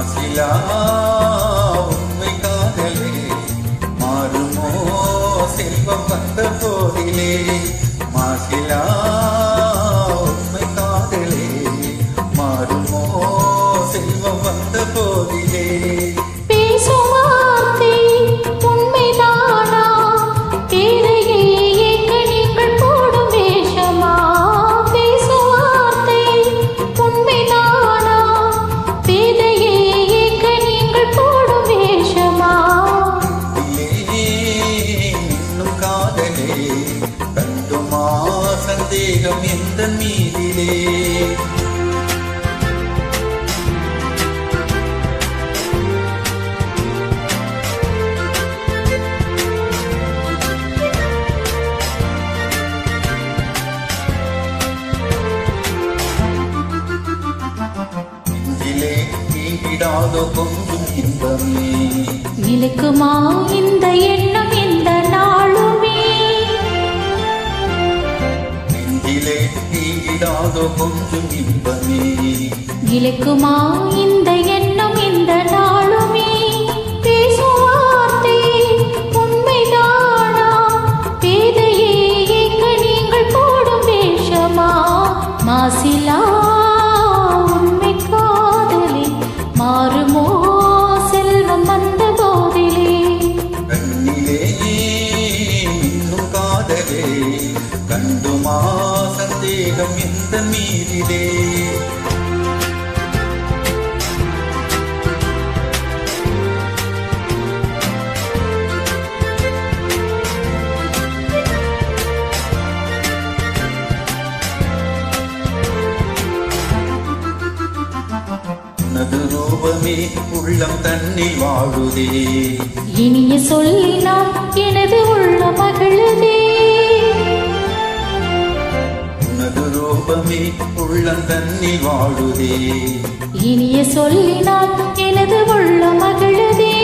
மாசிலா உண்மை காதலே மாறுமோ செல்வம் வந்த போதிலே மாசிலா உண்மை காதலே மாறுமோ செல்வம் வந்த போதிலே சந்தேகம் எந்த மீதிலே நெஞ்சிலே நீடாதோ கொஞ்சம் இன்பமே நிலைக்குமா இந்த எண்ணம் இந்த நாளுமே நீடாதோ கொஞ்சம் இன்பமே நிலைக்குமா இந்த எண்ணம் இந்த நாளுமே பேசுவார்த்தை உண்மைதானா பேதையே எங்க நீங்கள் போடும் வேஷமா மாசிலா உண்மை காதலே மாறுமோ செல்வம் வந்த போதிலே கண்ணிலே இன்னும் காதலே கண்டுமா சந்தேகம் எந்த மீதிலே உனது ரூபமே உள்ளம் தன்னில் வாழுதே இனிய சொல்லினால் எனது உள்ள மகிழுதே ரூபமே உள்ளம் தன்னில் வாழுதே இனிய சொல்லினால் எனது உள்ள மகிழுதே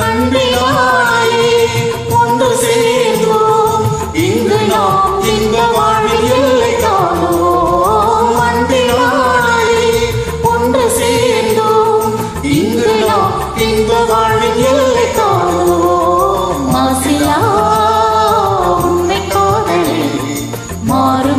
அன்பினாலே ஒன்று சேர்ந்தோம் இங்கு நாம் இன்ப வாழ்வில் எல்லை காணோம் அன்பினாலே ஒன்று சேர்ந்தோம் இங்கு நாம் இன்ப வாழ்வில் எல்லை காணோம் மாசிலா உண்மை காதலே மாறு